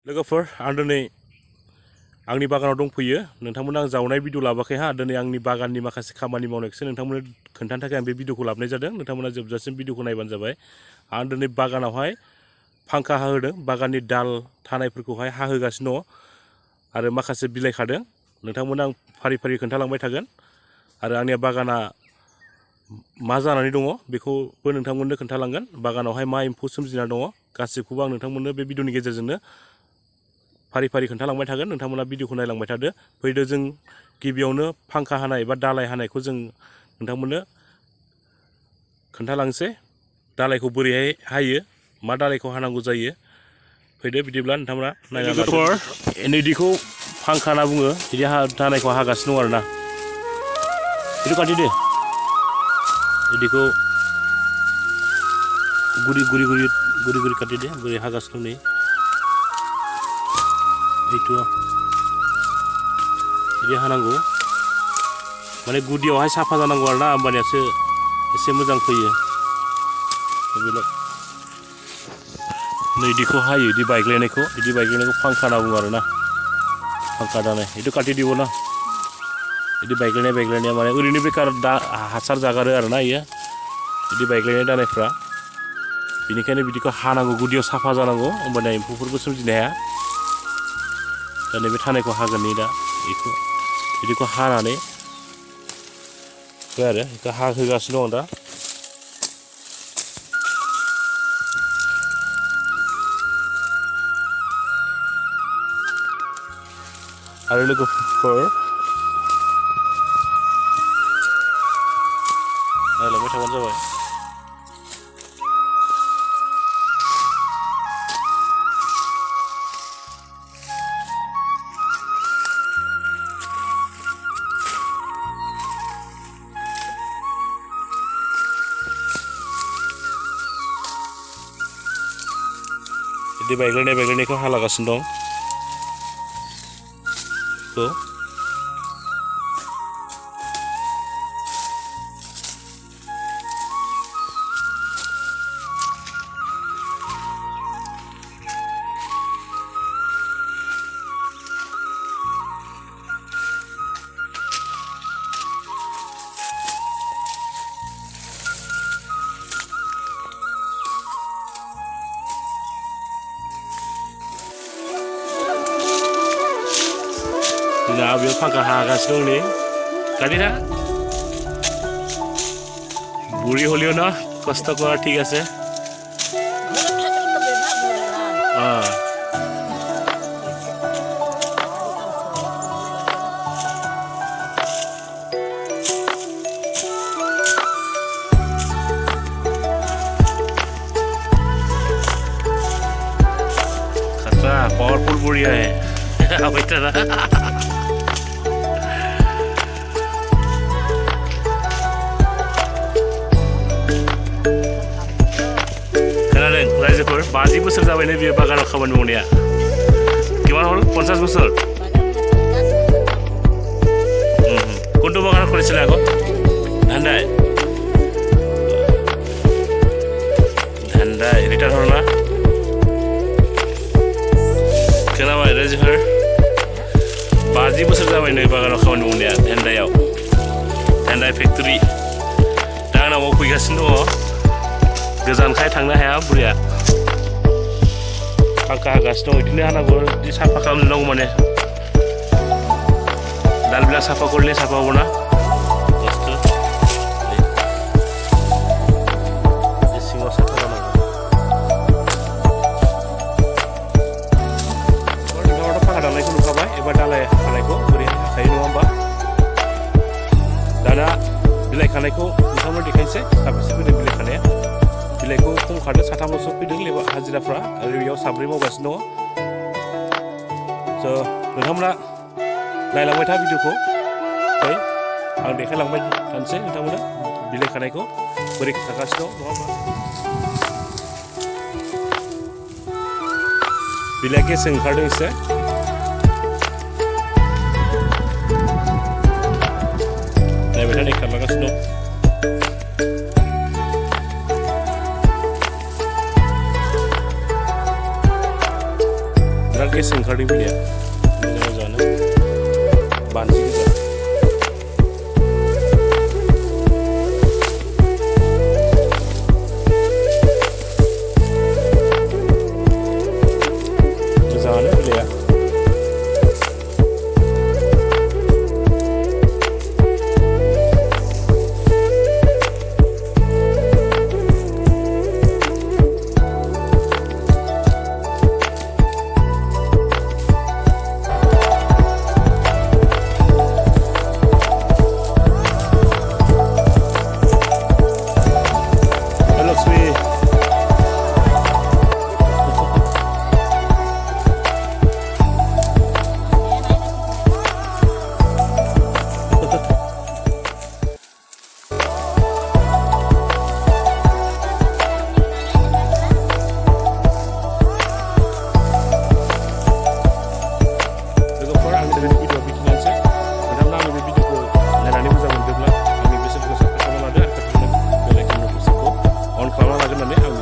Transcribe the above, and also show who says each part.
Speaker 1: लोगोफोर आं दिनै आंनि बागानाव दंफैयो नोंथांमोना आं जावनाय भिडिअ लाबाखै हा दिनै आंनि बागाननि माखासे खामानि मावनायखौसो नोंथांमोननो खोन्थानो थाखाय आं बे भिडिअखौ लाबोनाय जादों नोंथांमोना जोबजासिम भिडिअखौ नायबानो जाबाय आं दिनै बागानावहाय फांखा हाहोदों बागाननि दाल थानायफोरखौहाय हाहोगासिनो दङ आरो माखासे बिलाइ खादों नोंथांमोना आं फारि फारि खोन्थालांबाय थागोन आरो आंनि बागाना मा जानानै दङ बेखौबो नोंथांमोननो खोन्थालांगोन बागानावहाय मा एम्फौ सोमजिना दङ गासिबखौबो आं नोंथांमोननो बे भिडिअनि गेजेरजोंनो फारि फारि खोन्थालांबाय थागोन नोंथांमोना भिडिअखौ नायलांबाय थादो फैदो जों गिबियावनो फांखा हानाय बा दालाय हानायखौ जों नोंथांमोननो खोन्थालांसै दालायखौ बोरैहाय हायो मा दालायखौ हानांगौ जायो फैदो बिदिब्ला नोंथांमोना नायलांदो एनइडिखौ फांखा होनना बुङो बिदि दालायखौ हागासिनो दं आरोना बिदि खाथि दे बिदिखौ गुरि गुरि गुरि गुरि गुरि खाथि दे बोरै हागासिनो दं नै এইটো बिदि हानांगौ माने गुदियावहाय साफा जानांगौ आरोना होमबानियासो एसे मोजां फैयो बेलाय नैदिखौ हायो बिदि बायग्लायनायखौ फांखा होनना बुङो आरोना फांखा दानाय बेथ' काटि দিব ना बिदि बायग्लायनाया माने ओरैनो बेकार हासार जागारो आरोना इयो बिदि बायग्लायनाय दानायफ्रा बेनिखायनो बिदिखौ हानांगौ गुदियाव साफा जानांगौ होमबानिया एम्फौफोरबो सोमजिनो हाया दा नैबे थानायखौ हागोन नै दा बेखौ बिदिखौ हानानै आरो बेखौ हाहोगासिनो दं दा आरो लोगोफोर नायलांबाय थाबानो जाबाय बिदि बायग्लायनायखौ हालागासिनो दं बेखौ जोंहा बेयाव फांखा हागासिनो दं नै गारिना बुঢ়ী হলেও না কষ্ট কৰা ঠিক আছে खतरा पावरफुल बुढ़ी है बेटा रायजोफोर 50 बोसोर जाबायनो बियो बागानाव खामानि मावनाया किमान हल 50 बोसोर कोनটো बागानाव কৰিছিলে আগত ধান্দাই ৰিটায়াৰ হ'ল না खोनाबाय रायजोफोर 50 बोसोर जाबायनो बागानाव खामानि मावनाया ধান্দাই फेक्टरि दा आंनाव मावफैगासिनो दङ गोजानखाय थांनो हाया बुरिया फांखा हागासिनो दं बिदिनो हानांगौ बिदि साफा खालामजोबनांगौ माने दालबिला साफा करले साफा हबो ना बुस्थु सिङाव साफा जानांगौ नोंथाङाथ' फांखा दाननायखौ नुखाबाय एबा दालाय खानायखौ बोरैहाय हाखायो नङा होमबा दाना बिलाइ खानायखौ नोंथांमोन देखायनोसै साबेसे फैदों बिलाइ खानाया बिलाइखौ खम खादों साथामल'सो फैदों लेबा हाजिराफ्रा आरो बेयाव साब्रै मावगासिनो दङ स' नोंथांमोना नायलांबाय था भिडिअखौ आं देखायलांबाय थानोसै नोंथांमोना बिलाइ खानायखौ बोरै खागासिनो दं नङा होमबा बिलाइया गेसजों ओंखारदों एसे नायबाय था नै खारलांगासिनो दं बिराद गेस ओंखारदों बिलाइआ मोजां मोजाङानो बानजि गोजा मोजाङानो बिलाइआ खालामना लागोन होननानै आं